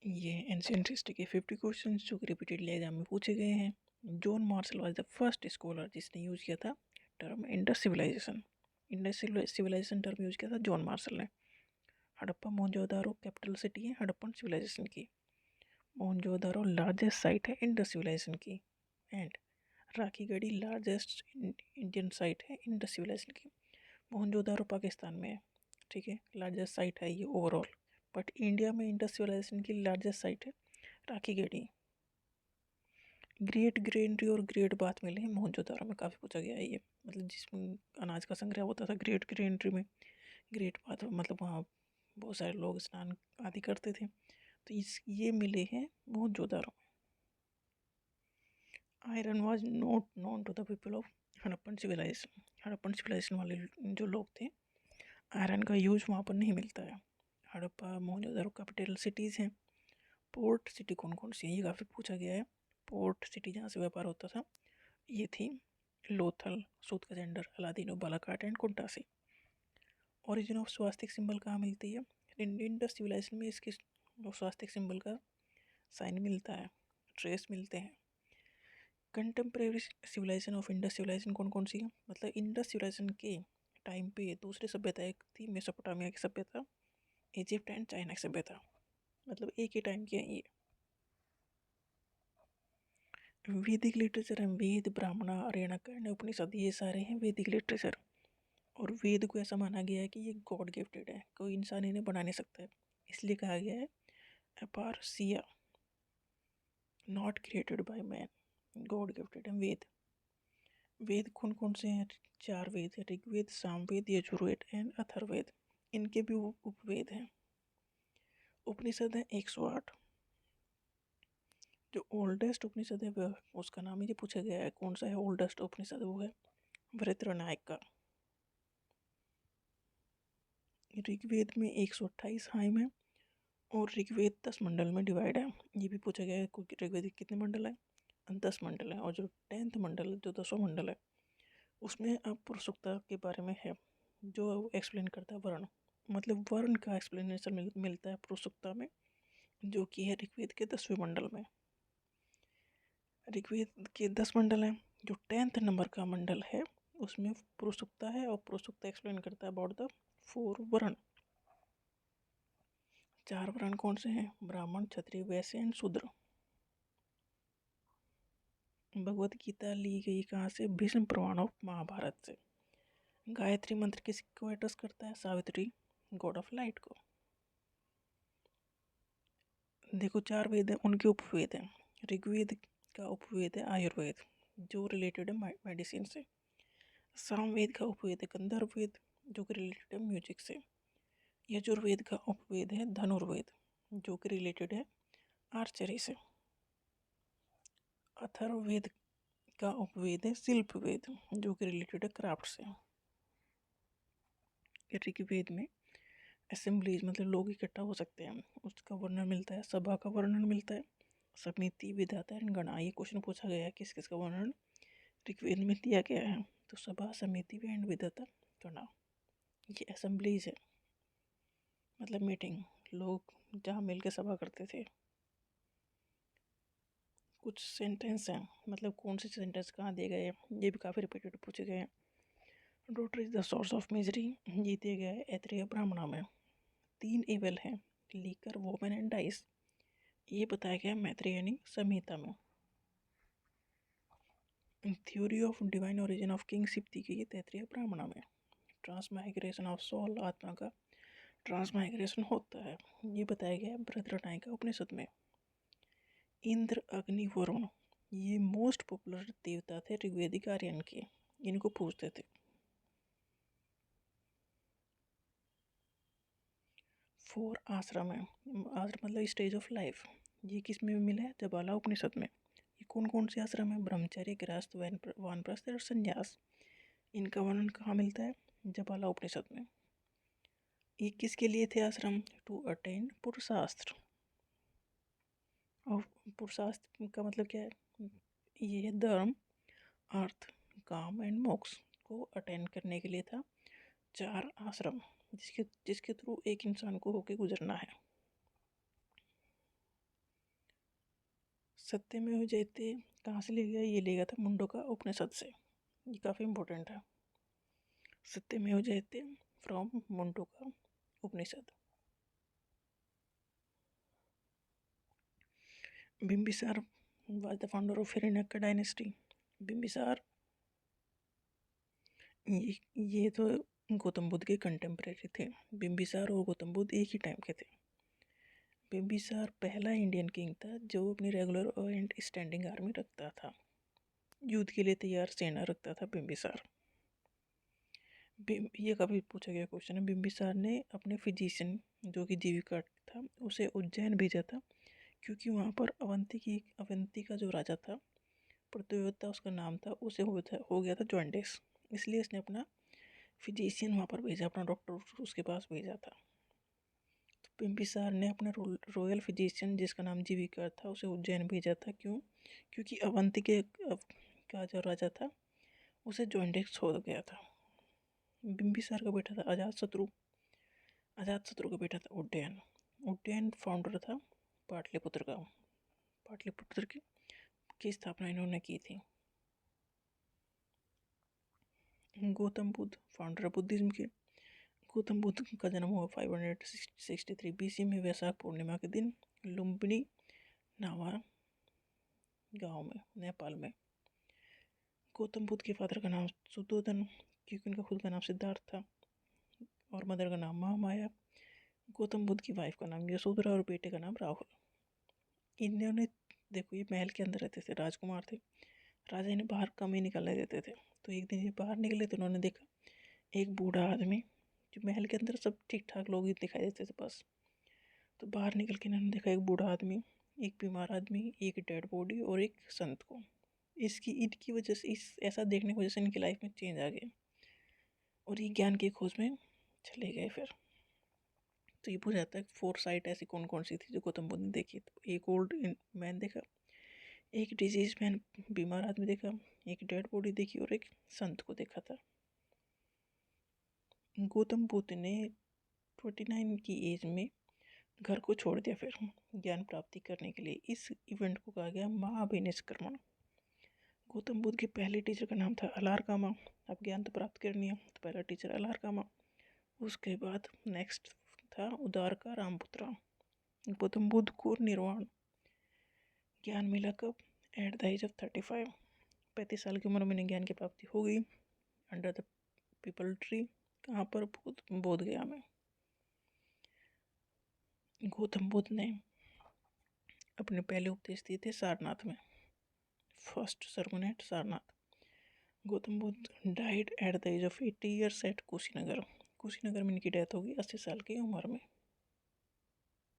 ये ancient history के 50 questions जो कि रिपीटेडली एग्जाम में पूछे गए हैं। John Marshall was the first scholar जिसने यूज किया था term Indus civilization. Indus civilization term use किया था जॉन मार्शल ने। हड़प्पा मोहनजोदारो कैपिटल सिटी है हड़प्पन सिविलाइजेशन की। मोहनजोदारो लार्जेस्ट साइट है इंडस सिविलाइजेशन की। And Rakhigarhi largest Indian site है इंडस सिविलाइजेशन की। मोहनजोदारो पाकिस्तान में है, ठीक है, लार्जेस्ट साइट है ये ओवरऑल। बट इंडिया में इंडस सिविलाइजेशन की लार्जेस्ट साइट है राखीगढ़ी। ग्रेट ग्रेनरी और ग्रेट बाथ मिले हैं मोहनजोदारो में, काफ़ी पूछा गया है ये। मतलब जिसमें अनाज का संग्रह होता था ग्रेट ग्रेनरी में, ग्रेट बाथ मतलब वहाँ बहुत सारे लोग स्नान आदि करते थे। तो इस ये मिले हैं मोहनजोदारो में। Iron was not known to the people of Harappan civilization. Harappan civilization वाले जो लोग थे, आयरन का यूज वहाँ पर नहीं मिलता है। हड़प्पा मोहनजोदारो कैपिटल सिटीज़ हैं। पोर्ट सिटी कौन कौन सी है ये काफ़ी पूछा गया है। पोर्ट सिटी जहाँ से व्यापार होता था ये थी Lothal, Sutkagendor, Allahdino, Balakot and Kuntasi. Origin of swastika symbol कहाँ मिलती है? इंडस सिविलाइजेशन में इसकी स्वास्तिक सिंबल का साइन मिलता है, ट्रेस मिलते हैं। Contemporary civilization of Indus civilization कौन कौन सी है? मतलब इंडस सिविलाइजेशन के टाइम पे दूसरी सभ्यता एक थी मेसोपोटामिया की सभ्यता, इजिप्ट एंड चाइना की सभ्यता, मतलब एक ही टाइम की है ये। वैदिक लिटरेचर है वेद, ब्राह्मण, आर्यणक एंड उपनिषद, ये सारे हैं वैदिक लिटरेचर। और वेद को ऐसा माना गया है कि ये गॉड गिफ्टेड है, कोई इंसान इन्हें बना नहीं सकता है, इसलिए कहा गया है अपारसिया, not created by man, God gifted है वेद। वेद कौन कौन से हैं? 4 वेद है, ऋग्वेद, सामवेद, यजुर्वेद एंड अथर्ववेद। इनके भी उपवेद हैं। उपनिषद है 108। जो ओल्डेस्ट उपनिषद है वह उसका नाम ही पूछा गया है, कौन सा है ओल्डेस्ट उपनिषद, वो है वृत्रनायक का। ऋग्वेद में 128 हाइम है और ऋग्वेद 10 मंडल में डिवाइड है। ये भी पूछा गया है ऋग्वेद कितने मंडल है? 10 मंडल है। और जो 10th मंडल, जो 10वां मंडल है, उसमें अब पुरुषोक्ता के बारे में है, जो एक्सप्लेन करता है वर्ण, मतलब वर्ण का एक्सप्लेनेशन मिलता है पुरुषोक्ता में, जो कि है ऋग्वेद के 10वें मंडल में। ऋग्वेद के 10 मंडल हैं, जो 10th नंबर का मंडल है उसमें पुरुषोक्ता है, और पुरुषोक्ता एक्सप्लेन करता है अबाउट द 4 वर्ण। 4 वर्ण कौन से हैं? ब्राह्मण, क्षत्रिय, वैश्य एंड शूद्र। भगवत गीता ली गई कहाँ से? भीष्म पुराण ऑफ महाभारत से। गायत्री मंत्र किसको एड्रेस करता है? सावित्री, गॉड ऑफ लाइट को। देखो 4 वेद हैं, उनके उपवेद हैं। ऋग्वेद का उपवेद है आयुर्वेद, जो रिलेटेड है मेडिसिन से। सामवेद का उपवेद है गंधर्व वेद, जो कि रिलेटेड है म्यूजिक से। यजुर्वेद का उपवेद है धनुर्वेद, जो कि रिलेटेड है आर्चरी से। अथर्ववेद का उपवेद है शिल्प वेद, जो कि रिलेटेड है क्राफ्ट से। ऋग्वेद में असेंबलीज मतलब लोग इकट्ठा हो सकते हैं, उसका वर्णन मिलता है। सभा का वर्णन मिलता है। समिति, विधाता एंड गणा, ये क्वेश्चन पूछा गया है किस किस का वर्णन ऋग्वेद में दिया गया है। तो सभा, समिति एंड विधाता, गणा, ये असेंबलीज है, मतलब मीटिंग, लोग जहाँ मिलकर सभा करते थे। कुछ सेंटेंस हैं, मतलब कौन से सेंटेंस कहाँ दिए गए हैं, ये भी काफ़ी रिपीटेड पूछे गए हैं। Daughter is the source of misery, ये दिया गया है ऐत्रेय ब्राह्मणा में। 3 एवल हैं, लीकर, वोमेन एंड डाइस, ये बताया गया मैत्रेयनी संहिता में। Theory of divine origin of kingship दी गई है तैत्रीय ब्राह्मणा में। ट्रांसमाइग्रेशन ऑफ सोल, आत्मा का ट्रांसमाइग्रेशन होता है, ये बताया गया है बृहदारण्यक उपनिषद में। इंद्र, अग्नि, वरुण, ये मोस्ट पॉपुलर देवता थे ऋग्वेदिक आर्यन के, इनको पूजते थे। 4 आश्रम है, आश्रम मतलब स्टेज ऑफ लाइफ, ये किस में मिला है? जबाला उपनिषद में। ये कौन कौन से आश्रम है? ब्रह्मचर्य, गृहस्थ, वानप्रस्थ और संन्यास। इनका वर्णन कहाँ मिलता है? जबाला उपनिषद में। ये किसके लिए थे आश्रम? To attain purushartha. और पुरुषास्त्र का मतलब क्या है? ये है धर्म, अर्थ, काम एंड मोक्ष को अटेन करने के लिए था 4 आश्रम, जिसके थ्रू एक इंसान को होके गुजरना है। सत्यमेव जयते कहाँ से लिया गया? ये लिया गया था मुंडोका उपनिषद से। ये काफ़ी इम्पोर्टेंट है। Satyameva Jayate from Mundaka Upanishad. Bimbisara was the founder of Haryanka dynasty. Bimbisara ये तो गौतम बुद्ध के कंटेम्प्रेरी थे। बिम्बिसार और गौतम बुद्ध एक ही टाइम के थे। बिम्बिसार पहला इंडियन किंग था जो अपनी रेगुलर एंड स्टैंडिंग आर्मी रखता था। युद्ध के लिए तैयार सेना रखता था बिम्बिसार। ये कभी पूछा गया क्वेश्चन है। बिम्बिसार ने अपने फिजिशियन जो कि जीविका था उसे उज्जैन भेजा था, क्योंकि वहाँ पर अवंती का जो राजा था प्रत्युता उसका नाम था, उसे हो गया था जॉन्डिस। इसलिए इसने अपना फिजिशियन वहाँ पर भेजा, अपना डॉक्टर उसके पास भेजा था। तो बिम्बिसार ने अपना रॉयल फिजिशियन जिसका नाम जीविका था उसे उज्जैन भेजा था। क्योंकि अवंती का जो राजा था उसे जॉन्डिस हो गया था। बिम्बिसार का बेटा था अजातशत्रु का बेटा था उड्डयन फाउंडर था पाटलिपुत्र का। पाटलिपुत्र की स्थापना इन्होंने की थी। गौतम बुद्ध फाउंडर बुद्धिज्म के। गौतम बुद्ध का जन्म हुआ 563 BC में वैशाख पूर्णिमा के दिन लुम्बिनी नावा गांव में, नेपाल में। गौतम बुद्ध के फादर का नाम सुद्धोधन, क्योंकि उनका खुद का नाम सिद्धार्थ था, और मदर का नाम महामाया। गौतम बुद्ध की वाइफ का नाम यशोधरा और बेटे का नाम राहुल। इन्होंने देखो ये महल के अंदर रहते थे, राजकुमार थे। राजा इन्हें बाहर कम ही निकलने देते थे। तो एक दिन ये बाहर निकले तो उन्होंने देखा एक बूढ़ा आदमी, जो महल के अंदर सब ठीक ठाक लोग ही दिखाई देते थे बस। तो बाहर निकल के इन्होंने देखा एक बूढ़ा आदमी, एक बीमार आदमी, एक डेड बॉडी और एक संत को। इनकी वजह से, इस ऐसा देखने की वजह से इनकी लाइफ में चेंज आ गया और ये ज्ञान की खोज में चले गए फिर। तो ये पूछा जाता है 4 साइट ऐसी कौन कौन सी थी जो गौतम बुद्ध ने देखी। तो एक ओल्ड मैन देखा, एक डिजीज मैन बीमार आदमी देखा, एक डेड बॉडी देखी और एक संत को देखा था। गौतम बुद्ध ने 29 की एज में घर को छोड़ दिया फिर ज्ञान प्राप्ति करने के लिए। इस इवेंट को कहा गया महाभिनिष्क्रमण। गौतम बुद्ध के पहले टीचर का नाम था अलारकामा। अब ज्ञान तो प्राप्त करनी है तो पहला टीचर अलारकामा। उसके बाद नेक्स्ट था उदारका रामपुत्रा। गौतम बुद्ध को निर्वाण ज्ञान मिला कब? एट द एज ऑफ 35 साल की उम्र में ज्ञान की प्राप्ति हो गई अंडर द पीपल ट्री। कहाँ पर? बोध गया में। गौतम बुद्ध ने अपने पहले उपदेश दिए थे सारनाथ में, first sermon at Sarnath. Gautam Buddha died at the age of 80 years at Kushinagar. Kushinagar में इनकी डेथ होगी 80 साल की उम्र में।